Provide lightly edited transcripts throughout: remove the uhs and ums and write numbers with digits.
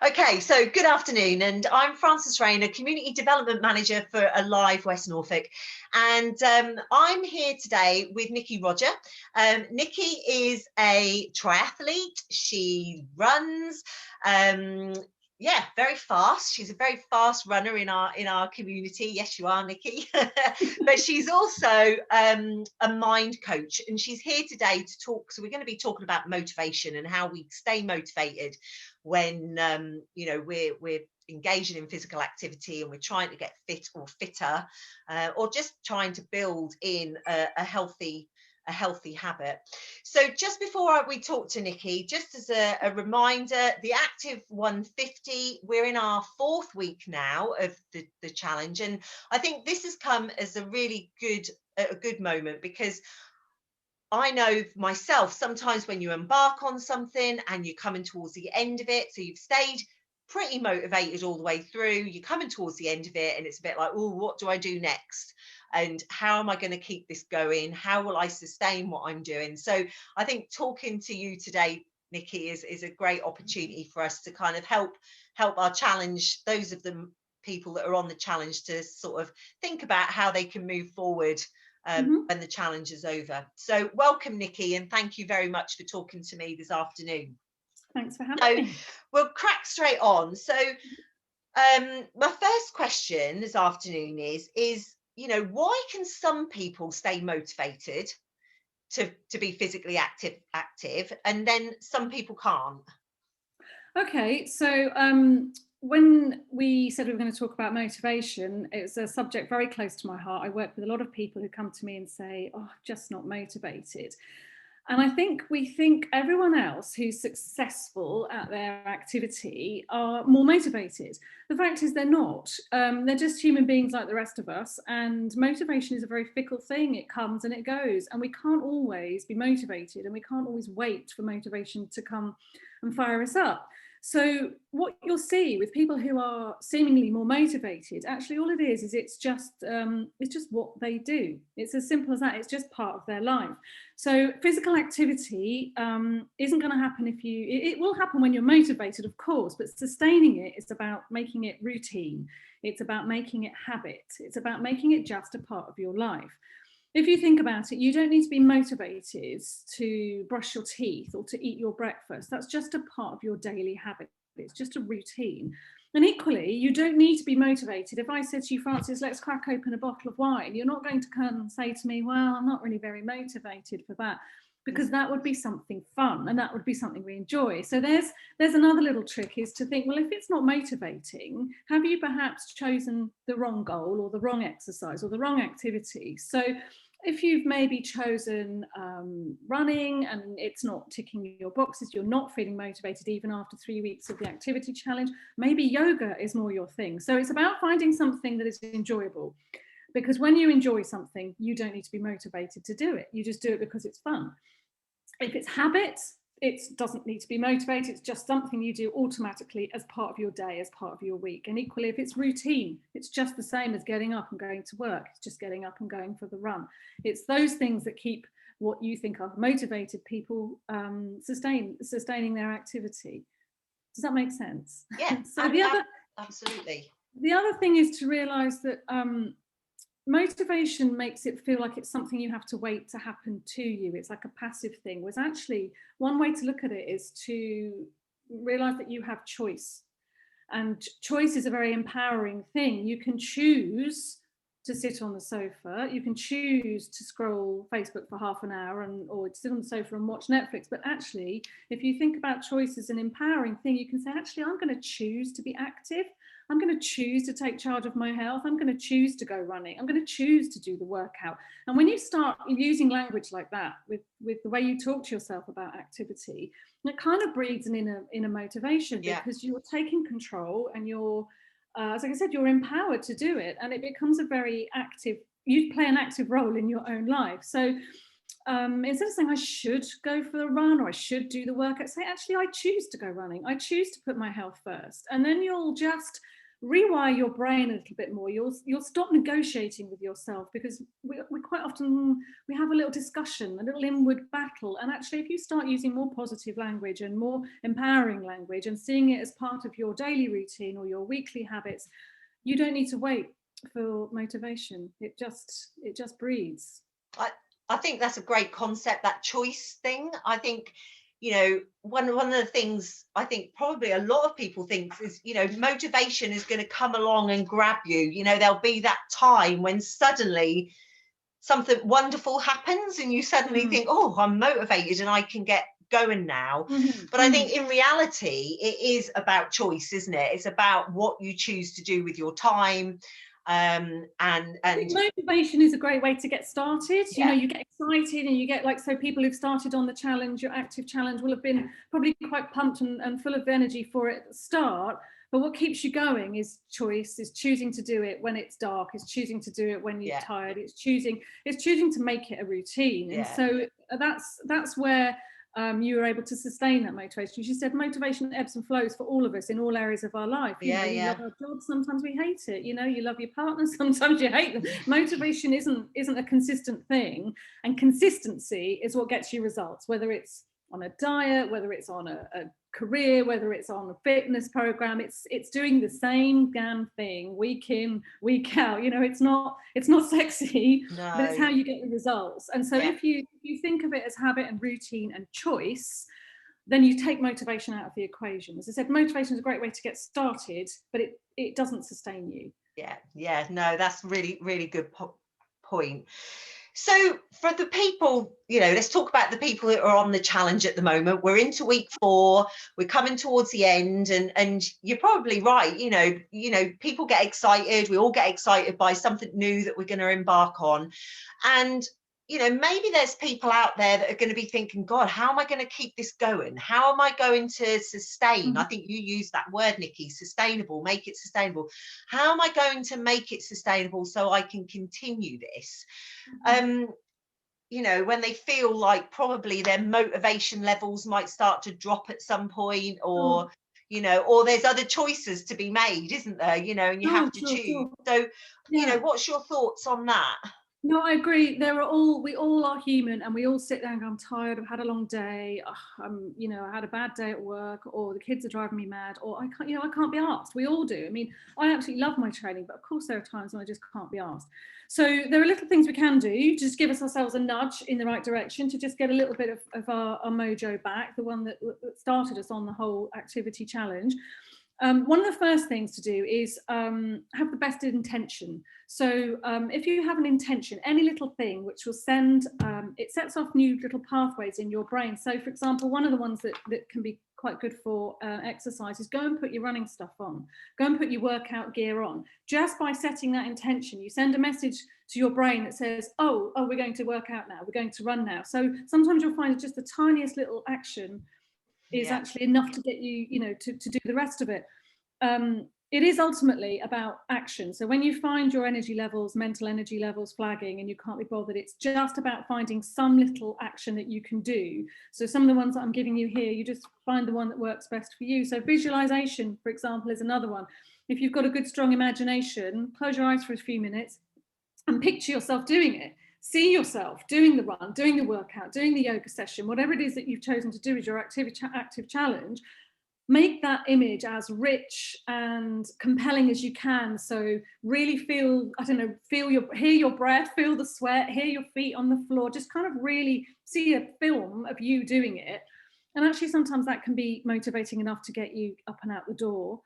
Okay, so good afternoon, and I'm Frances Rayner, Community Development Manager for Alive West Norfolk, and I'm here today with Nicky Roger. Nicky is a triathlete. She runs, yeah, very fast. She's a very fast runner in our community. Yes, you are, Nicky. But she's also a mind coach, and she's here today to talk. So we're going to be talking about motivation and how we stay motivated when we're engaging in physical activity and we're trying to get fit or fitter, or just trying to build in a healthy habit. So just before we talk to Nicky, just as a reminder, the Active 150, we're in our 4th week now of the challenge, and I think this has come as a really good moment, because I know myself, sometimes when you embark on something and you're coming towards the end of it, so you've stayed pretty motivated all the way through, you're coming towards the end of it, and it's a bit like, oh, what do I do next? And how am I going to keep this going? How will I sustain what I'm doing? So I think talking to you today, Nicky, is a great opportunity for us to kind of help our challenge, those of the people that are on the challenge, to sort of think about how they can move forward when the challenge is over. So welcome, Nicky, and thank you very much for talking to me this afternoon. Thanks for having me. We'll crack straight on. So my first question this afternoon is why can some people stay motivated to be physically active and then some people can't? Okay, so when we said we were going to talk about motivation, it's a subject very close to my heart. I work with a lot of people who come to me and say, oh, just not motivated. And I think we think everyone else who's successful at their activity are more motivated. The fact is they're not. They're just human beings like the rest of us. And motivation is a very fickle thing. It comes and it goes. And we can't always be motivated, and we can't always wait for motivation to come and fire us up. So what you'll see with people who are seemingly more motivated, actually all it is it's just what they do. It's as simple as that. It's just part of their life. So physical activity isn't going to happen it will happen when you're motivated, of course, but sustaining it is about making it routine. It's about making it habit. It's about making it just a part of your life. If you think about it, you don't need to be motivated to brush your teeth or to eat your breakfast. That's just a part of your daily habit. It's just a routine. And equally, you don't need to be motivated. If I said to you, Frances, let's crack open a bottle of wine, you're not going to come and say to me, well, I'm not really very motivated for that, because that would be something fun and that would be something we enjoy. So there's another little trick, is to think, well, if it's not motivating, have you perhaps chosen the wrong goal or the wrong exercise or the wrong activity? So if you've maybe chosen running and it's not ticking your boxes, you're not feeling motivated even after 3 weeks of the activity challenge, maybe yoga is more your thing. So it's about finding something that is enjoyable, because when you enjoy something, you don't need to be motivated to do it. You just do it because it's fun. If it's habit, it doesn't need to be motivated. It's just something you do automatically as part of your day, as part of your week. And equally, if it's routine, it's just the same as getting up and going to work. It's just getting up and going for the run. It's those things that keep what you think are motivated people sustaining their activity. Does that make sense? Yeah. So absolutely. The other thing is to realize that motivation makes it feel like it's something you have to wait to happen to you. It's like a passive thing. Whereas actually, one way to look at it is to realize that you have choice. And choice is a very empowering thing. You can choose to sit on the sofa. You can choose to scroll Facebook for half an hour or sit on the sofa and watch Netflix. But actually, if you think about choice as an empowering thing, you can say, actually, I'm going to choose to be active. I'm going to choose to take charge of my health. I'm going to choose to go running. I'm going to choose to do the workout. And when you start using language like that with the way you talk to yourself about activity, it kind of breeds an inner motivation, because you're taking control and you're, as I said, you're empowered to do it. And it becomes a very active, you play an active role in your own life. So instead of saying I should go for a run or I should do the workout, say, actually, I choose to go running. I choose to put my health first. And then you'll just rewire your brain a little bit more. You'll stop negotiating with yourself, because we quite often, we have a little discussion, a little inward battle. And actually, if you start using more positive language and more empowering language and seeing it as part of your daily routine or your weekly habits, you don't need to wait for motivation. It just breeds. I think that's a great concept, that choice thing. I think, you know, one of the things I think probably a lot of people think is, you know, motivation is going to come along and grab you. You know, there'll be that time when suddenly something wonderful happens and you suddenly think, oh, I'm motivated and I can get going now. But I think in reality, it is about choice, isn't it? It's about what you choose to do with your time. And motivation is a great way to get started. Yeah. You know, you get excited and you get, like, so people who've started on the challenge, your active challenge, will have been probably quite pumped and full of energy for it at the start. But what keeps you going is choice, is choosing to do it when it's dark, is choosing to do it when you're tired, it's choosing to make it a routine. And so that's where you were able to sustain that motivation. You said motivation ebbs and flows for all of us in all areas of our life. You know, you love our job, sometimes we hate it. You know, you love your partner, sometimes you hate them. Motivation isn't a consistent thing, and consistency is what gets you results, whether it's on a diet, whether it's on a career, whether it's on a fitness program. It's doing the same damn thing week in, week out. You know, it's not sexy, but it's how you get the results. And so if you think of it as habit and routine and choice, then you take motivation out of the equation. As I said, motivation is a great way to get started, but it doesn't sustain you. No, that's really, really good point. So for the people, you know, let's talk about the people that are on the challenge at the moment. We're into week 4, we're coming towards the end, and you're probably right. You know, people get excited. We all get excited by something new that we're going to embark on. And, you know, maybe there's people out there that are going to be thinking, God, how am I going to keep this going? How am I going to sustain? I think you used that word, Nicky, sustainable, make it sustainable. How am I going to make it sustainable so I can continue this? You know, when they feel like probably their motivation levels might start to drop at some point, or you know, or there's other choices to be made, isn't there? You know, and you have to choose. So, you know, what's your thoughts on that? No, I agree. We all are human, and we all sit there and go, I'm tired, I've had a long day, you know, I had a bad day at work, or the kids are driving me mad, or I can't be asked. We all do. I mean, I absolutely love my training, but of course there are times when I just can't be asked. So there are little things we can do, just give ourselves a nudge in the right direction to just get a little bit of our mojo back, the one that started us on the whole activity challenge. One of the first things to do is have the best intention. So if you have an intention, any little thing which will send, it sets off new little pathways in your brain. So for example, one of the ones that can be quite good for exercise is go and put your running stuff on, go and put your workout gear on. Just by setting that intention, you send a message to your brain that says, oh, we're going to work out now, we're going to run now. So sometimes you'll find just the tiniest little action is actually enough to get you, you know, to do the rest of it. It is ultimately about action. So when you find your energy levels, mental energy levels flagging and you can't be bothered, it's just about finding some little action that you can do. So some of the ones that I'm giving you here, you just find the one that works best for you. So visualization, for example, is another one. If you've got a good, strong imagination, close your eyes for a few minutes and picture yourself doing it. See yourself doing the run, doing the workout, doing the yoga session, whatever it is that you've chosen to do as your active challenge. Make that image as rich and compelling as you can. So really feel, hear your breath, feel the sweat, hear your feet on the floor, just kind of really see a film of you doing it. And actually sometimes that can be motivating enough to get you up and out the door.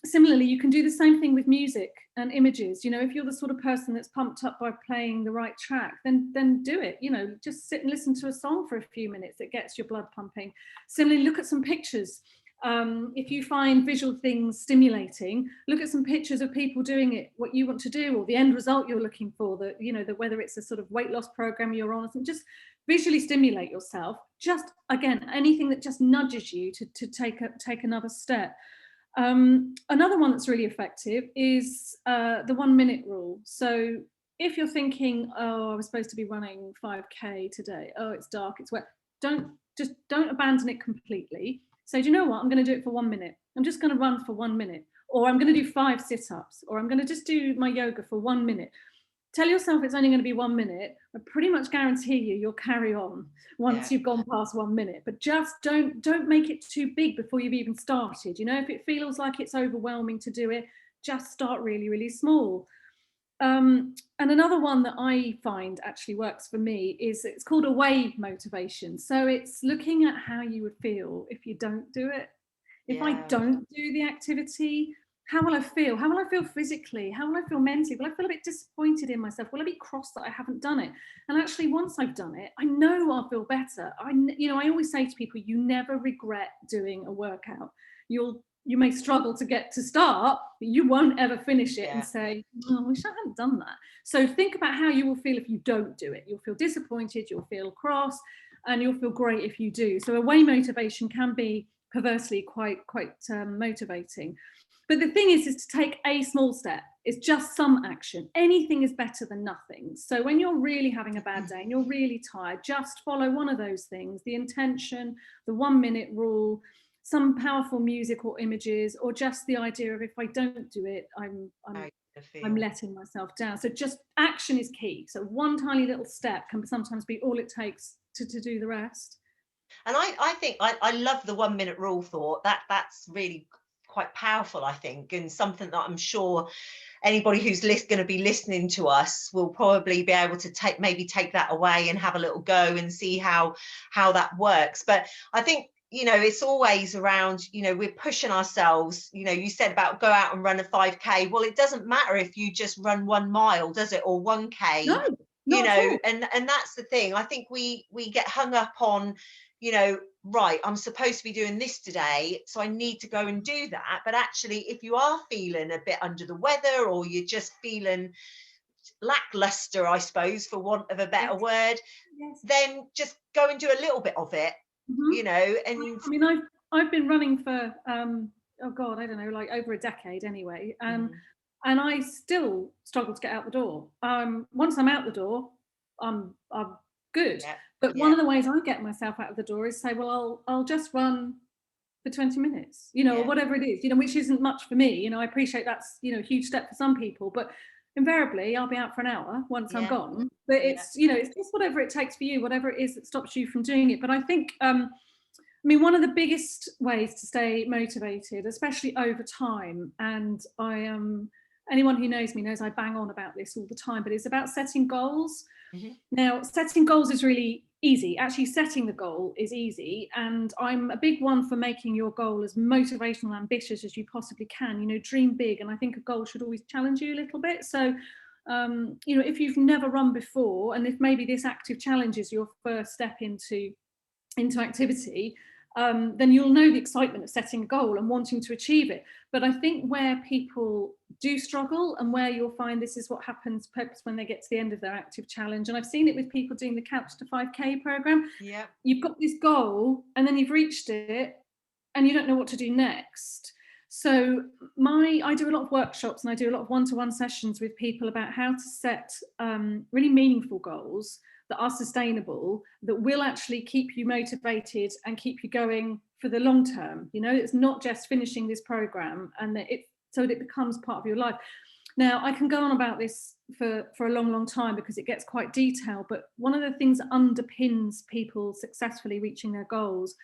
Similarly, you can do the same thing with music and images. You know, if you're the sort of person that's pumped up by playing the right track, then do it. You know, just sit and listen to a song for a few minutes that gets your blood pumping. Similarly, look at some pictures. If you find visual things stimulating, look at some pictures of people doing it, what you want to do, or the end result you're looking for, whether it's a sort of weight loss program you're on, just visually stimulate yourself. Just, again, anything that just nudges you to take another step. Another one that's really effective is the 1 minute rule. So if you're thinking, oh, I was supposed to be running 5K today, oh, it's dark, it's wet, don't abandon it completely. So do you know what, I'm going to do it for 1 minute. I'm just going to run for 1 minute. or I'm going to do 5 sit-ups, or I'm going to just do my yoga for 1 minute. Tell yourself it's only going to be 1 minute. I pretty much guarantee you'll carry on once you've gone past 1 minute. But just don't make it too big before you've even started. You know, if it feels like it's overwhelming to do it, just start really, really small. And another one that I find actually works for me is it's called away motivation. So it's looking at how you would feel if you don't do it. If I don't do the activity, how will I feel? How will I feel physically? How will I feel mentally? Will I feel a bit disappointed in myself? Will I be cross that I haven't done it? And actually, once I've done it, I know I'll feel better. I always say to people, you never regret doing a workout. You may struggle to get to start, but you won't ever finish it and say, oh, I wish I hadn't done that. So think about how you will feel if you don't do it. You'll feel disappointed, you'll feel cross, and you'll feel great if you do. So away motivation can be perversely quite motivating. But the thing is to take a small step. It's just some action. Anything is better than nothing. So when you're really having a bad day and you're really tired, just follow one of those things, the intention, the 1 minute rule, some powerful music or images, or just the idea of if I don't do it, I'm letting myself down. So just action is key. So one tiny little step can sometimes be all it takes to do the rest. And I think I love the 1 minute rule thought. That's really quite powerful, I think, and something that I'm sure anybody who's going to be listening to us will probably be able to take that away and have a little go and see how that works. But I think, it's always around, we're pushing ourselves. You said about go out and run a 5K. Well, it doesn't matter if you just run 1 mile, does it? Or 1K, no, not at all. and that's the thing. I think we get hung up on, right, I'm supposed to be doing this today, so I need to go and do that. But actually, if you are feeling a bit under the weather, or you're just feeling lackluster, I suppose, for want of a better word, then just go and do a little bit of it. And I mean, I've been running for oh god, I don't know, like over a decade anyway, and I still struggle to get out the door. Once I'm out the door, I'm good. But one of the ways I get myself out of the door is say, well, I'll just run for 20 minutes, or whatever it is, which isn't much for me. I appreciate that's a huge step for some people, but invariably I'll be out for an hour once I'm gone. But it's it's just whatever it takes for you, whatever it is that stops you from doing it. But I think one of the biggest ways to stay motivated, especially over time, and anyone who knows me knows I bang on about this all the time, but it's about setting goals. Now, setting goals is really easy. Actually, setting the goal is easy. And I'm a big one for making your goal as motivational and ambitious as you possibly can. Dream big. And I think a goal should always challenge you a little bit. So, if you've never run before, and if maybe this active challenge is your first step into activity, then you'll know the excitement of setting a goal and wanting to achieve it. But I think where people do struggle, and where you'll find this is what happens perhaps when they get to the end of their active challenge, and I've seen it with people doing the Couch to 5K program. You've got this goal and then you've reached it and you don't know what to do next. So I do a lot of workshops and I do a lot of one-to-one sessions with people about how to set really meaningful goals that are sustainable, that will actually keep you motivated and keep you going for the long term. It's not just finishing this program and so that it becomes part of your life. Now, I can go on about this for a long, long time because it gets quite detailed, but one of the things that underpins people successfully reaching their goals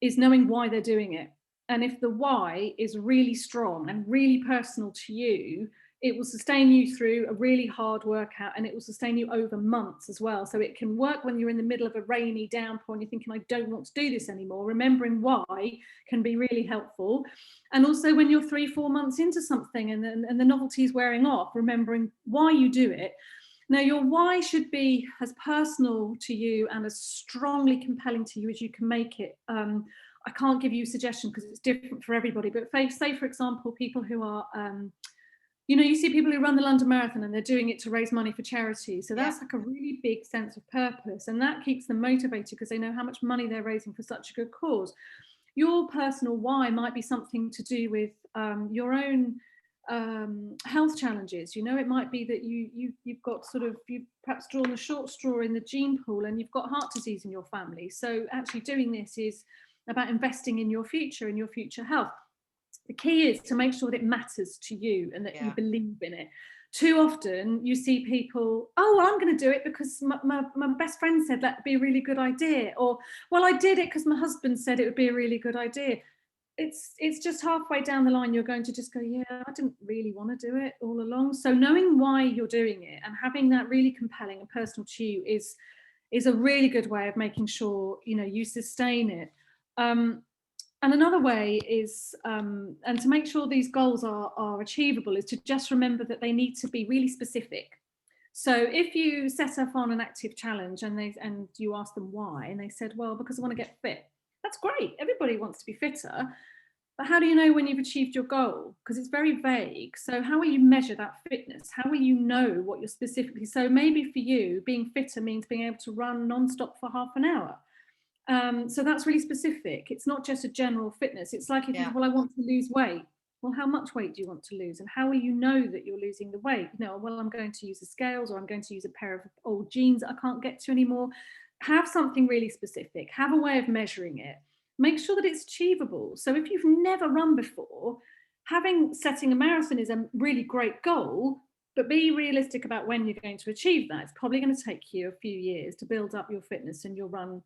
is knowing why they're doing it. And if the why is really strong and really personal to you, it will sustain you through a really hard workout, and it will sustain you over months as well. So it can work when you're in the middle of a rainy downpour and you're thinking, I don't want to do this anymore. Remembering why can be really helpful. And also when you're 3-4 months into something and the novelty is wearing off, remembering why you do it. Now, your why should be as personal to you and as strongly compelling to you as you can make it. I can't give you a suggestion because it's different for everybody, but say, for example, people who are you see people who run the London Marathon and they're doing it to raise money for charity. So that's like a really big sense of purpose, and that keeps them motivated because they know how much money they're raising for such a good cause. Your personal why might be something to do with your own health challenges. It might be that you've got you've perhaps drawn the short straw in the gene pool and you've got heart disease in your family. So actually doing this is about investing in your future and your future health. The key is to make sure that it matters to you and that you Yeah. believe in it. Too often you see people, oh, well, I'm going to do it because my best friend said that'd be a really good idea, or well, I did it because my husband said it would be a really good idea. It's just halfway down the line you're going to just go, yeah, I didn't really want to do it all along. So knowing why you're doing it and having that really compelling and personal to you is a really good way of making sure, you know, you sustain it. And another way is, and to make sure these goals are achievable, is to just remember that they need to be really specific. So if you set up on an active challenge and you ask them why, and they said, well, because I want to get fit. That's great. Everybody wants to be fitter. But how do you know when you've achieved your goal? Because it's very vague. So how will you measure that fitness? How will you know what you're specifically? So maybe for you, being fitter means being able to run non-stop for half an hour. So that's really specific. It's not just a general fitness. It's like if you, well, I want to lose weight. Well, how much weight do you want to lose? And how will you know that you're losing the weight? You know, well, I'm going to use the scales, or I'm going to use a pair of old jeans that I can't get to anymore. Have something really specific. Have a way of measuring it. Make sure that it's achievable. So if you've never run before, setting a marathon is a really great goal, but be realistic about when you're going to achieve that. It's probably going to take you a few years to build up your fitness and your run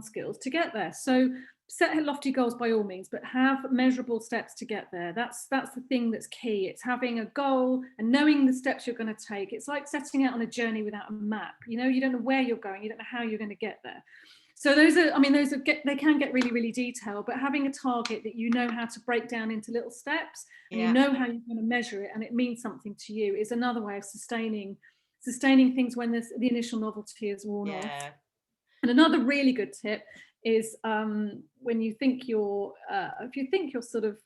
skills to get there. So set lofty goals by all means, but have measurable steps to get there. That's the thing that's key. It's having a goal and knowing the steps you're going to take. It's like setting out on a journey without a map. You know, you don't know where you're going, you don't know how you're going to get there. So they can get really, really detailed, but having a target that you know how to break down into little steps and you know how you're going to measure it and it means something to you is another way of sustaining things when the initial novelty is worn off. And another really good tip is when you think if you think you're sort of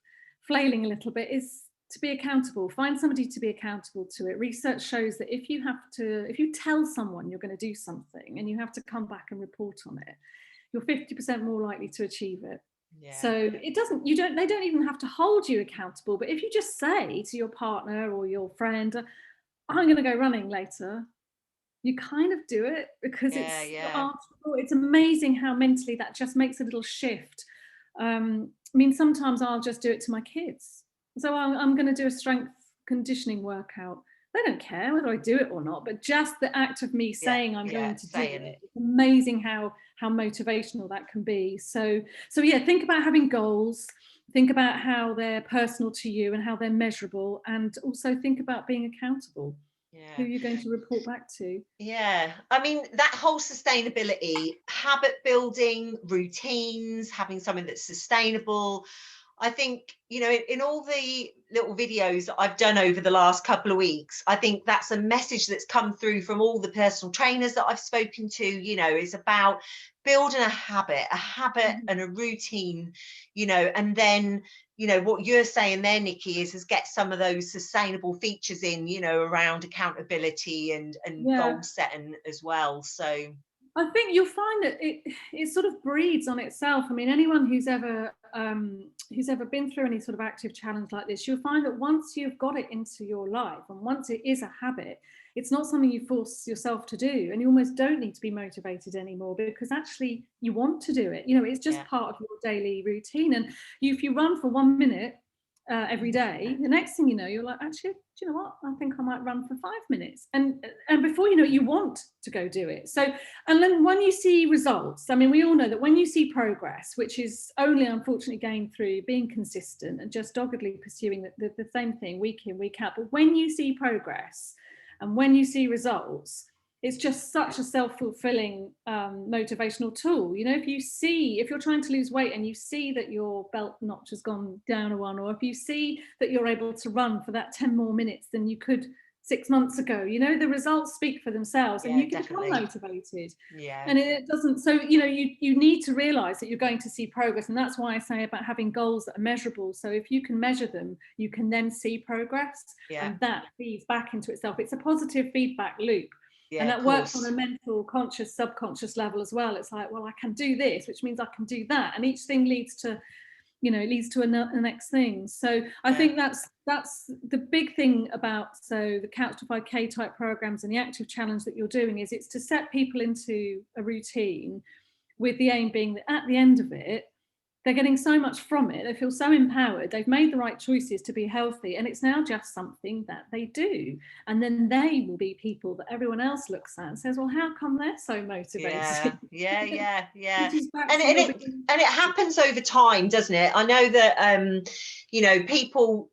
flailing a little bit, is to be accountable. Find somebody to be accountable to it. Research shows that if you tell someone you're going to do something and you have to come back and report on it, you're 50% more likely to achieve it. So they don't even have to hold you accountable. But if you just say to your partner or your friend, I'm going to go running later, you kind of do it because it's amazing how mentally that just makes a little shift. I mean, sometimes I'll just do it to my kids. So I'm going to do a strength conditioning workout. They don't care whether I do it or not, but just the act of me saying I'm going to do it, it's amazing how motivational that can be. So yeah, think about having goals. Think about how they're personal to you and how they're measurable, and also think about being accountable. Who are you going to report back to? I mean, that whole sustainability, habit building, routines, having something that's sustainable. I think, you know, in all the little videos that I've done over the last couple of weeks, I think that's a message that's come through from all the personal trainers that I've spoken to. You know, is about building a habit and a routine, you know, and then, you know, what you're saying there, Nicky, is get some of those sustainable features in, you know, around accountability and goal setting as well. So I think you'll find that it sort of breeds on itself. I mean, anyone who's ever been through any sort of active challenge like this, you'll find that once you've got it into your life and once it is a habit, it's not something you force yourself to do, and you almost don't need to be motivated anymore because actually you want to do it. You know, it's just part of your daily routine. And if you run for 1 minute every day, the next thing you know, you're like, actually, do you know what? I think I might run for 5 minutes. And before you know it, you want to go do it. So, and then when you see results, I mean, we all know that when you see progress, which is only unfortunately gained through being consistent and just doggedly pursuing the same thing week in, week out, but when you see progress and when you see results, it's just such a self-fulfilling motivational tool. You know, if you're trying to lose weight and you see that your belt notch has gone down a one, or if you see that you're able to run for that 10 more minutes than you could 6 months ago, you know, the results speak for themselves, and you can become motivated. And it doesn't, so, you know, you need to realize that you're going to see progress. And that's why I say about having goals that are measurable. So if you can measure them, you can then see progress, and that feeds back into itself. It's a positive feedback loop. And that works on a mental, conscious, subconscious level as well. It's like, well, I can do this, which means I can do that. And each thing leads to the next thing. So I think that's the big thing about, so the Couch to 5K type programs and the active challenge that you're doing is it's to set people into a routine with the aim being that at the end of it, they're getting so much from it. They feel so empowered. They've made the right choices to be healthy, and it's now just something that they do. And then they will be people that everyone else looks at and says, well, how come they're so motivated? Yeah. Which is back And to and your it and it happens over time, doesn't it? I know that you know, people,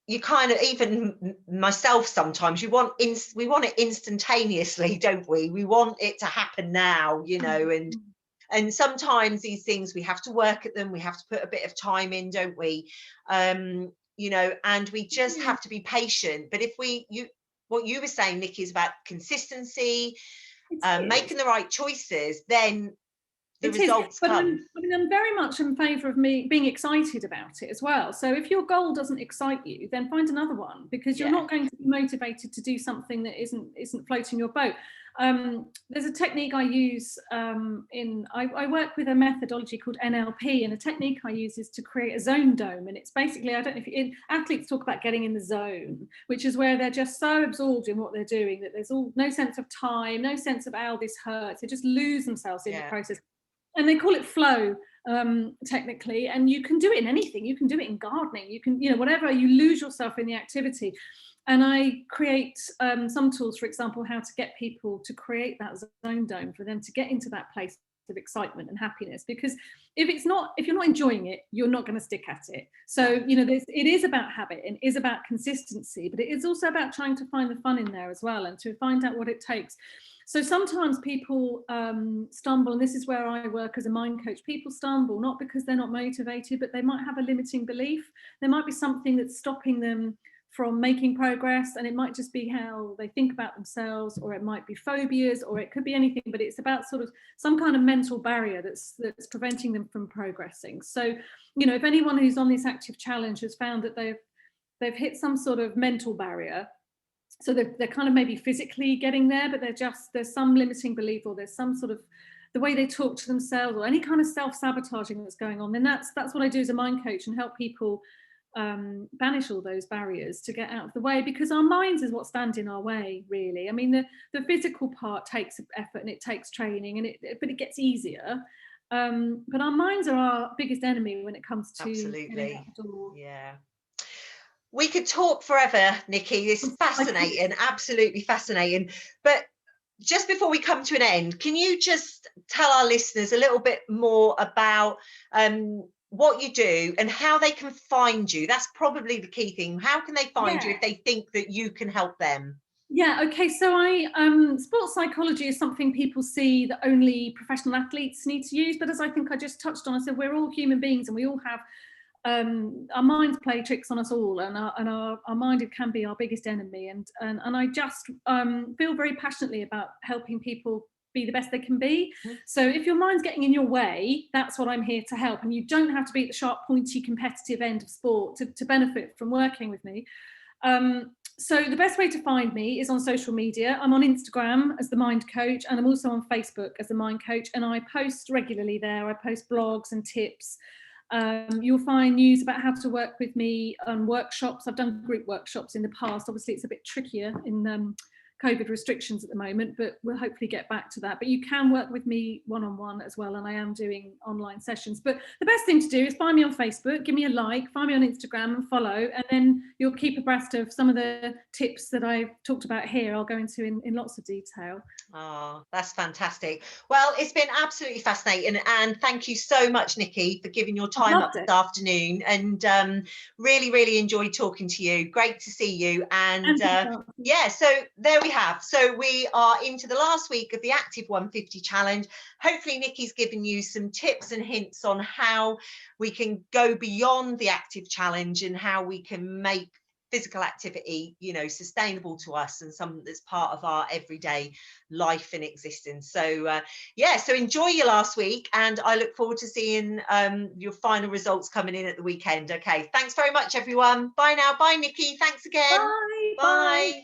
you kind of, even myself, sometimes we want it instantaneously, don't we? We want it to happen now, you know. And sometimes these things, we have to work at them, we have to put a bit of time in, don't we? You know, and we just have to be patient. But if what you were saying, Nikki, is about consistency, making the right choices, then the results come. I'm very much in favour of me being excited about it as well. So if your goal doesn't excite you, then find another one, because you're not going to be motivated to do something that isn't floating your boat. There's a technique I use I work with a methodology called NLP, and a technique I use is to create a zone dome. And it's basically, I don't know if athletes talk about getting in the zone, which is where they're just so absorbed in what they're doing that there's no sense of time, no sense of, oh, this hurts. They just lose themselves in the process. And they call it flow, technically, and you can do it in anything. You can do it in gardening, you can, you know, whatever, you lose yourself in the activity. And I create some tools, for example, how to get people to create that zone dome, for them to get into that place of excitement and happiness. Because if you're not enjoying it, you're not going to stick at it. So, you know, it is about habit and is about consistency, but it is also about trying to find the fun in there as well, and to find out what it takes. So sometimes people stumble, and this is where I work as a mind coach. People stumble not because they're not motivated, but they might have a limiting belief. There might be something that's stopping them from making progress, and it might just be how they think about themselves, or it might be phobias, or it could be anything, but it's about sort of some kind of mental barrier that's preventing them from progressing. So, you know, if anyone who's on this active challenge has found that they've hit some sort of mental barrier, so they're kind of maybe physically getting there, but there's some limiting belief, or there's some sort of the way they talk to themselves, or any kind of self-sabotaging that's going on, then that's what I do as a mind coach, and help people banish all those barriers to get out of the way, because our minds is what stand in our way, really. I mean, the physical part takes effort and it takes training, but it gets easier. But our minds are our biggest enemy when it comes to getting out the door. Yeah. We could talk forever, Nikki. This is fascinating, absolutely fascinating. But just before we come to an end, can you just tell our listeners a little bit more about what you do and how they can find you? That's probably the key thing. How can they find you if they think that you can help them? Yeah, okay, so sports psychology is something people see that only professional athletes need to use, but as I think I just touched on, I said we're all human beings, and we all have our minds play tricks on us all, and our mind can be our biggest enemy, and I just feel very passionately about helping people be the best they can be. So if your mind's getting in your way, that's what I'm here to help. And you don't have to be at the sharp, pointy, competitive end of sport to benefit from working with me. So the best way to find me is on social media. I'm on Instagram as the Mind Coach, and I'm also on Facebook as the Mind Coach, and I post regularly there. I post blogs and tips. You'll find news about how to work with me on workshops. I've done group workshops in the past. Obviously, it's a bit trickier in COVID restrictions at the moment, but we'll hopefully get back to that. But you can work with me one-on-one as well, and I am doing online sessions. But the best thing to do is find me on Facebook, give me a like, find me on Instagram and follow, and then you'll keep abreast of some of the tips that I've talked about here. I'll go into in lots of detail. Oh, that's fantastic. Well, it's been absolutely fascinating, and thank you so much, Nikki, for giving your time up this afternoon, and really enjoyed talking to you. Great to see you. And yeah, so there we have. So we are into the last week of the Active 150 Challenge. Hopefully Nikki's given you some tips and hints on how we can go beyond the Active Challenge, and how we can make physical activity, you know, sustainable to us, and something that's part of our everyday life and existence. So yeah, so enjoy your last week, and I look forward to seeing your final results coming in at the weekend. Okay, thanks very much, everyone. Bye now. Bye, Nikki. Thanks again. Bye. Bye.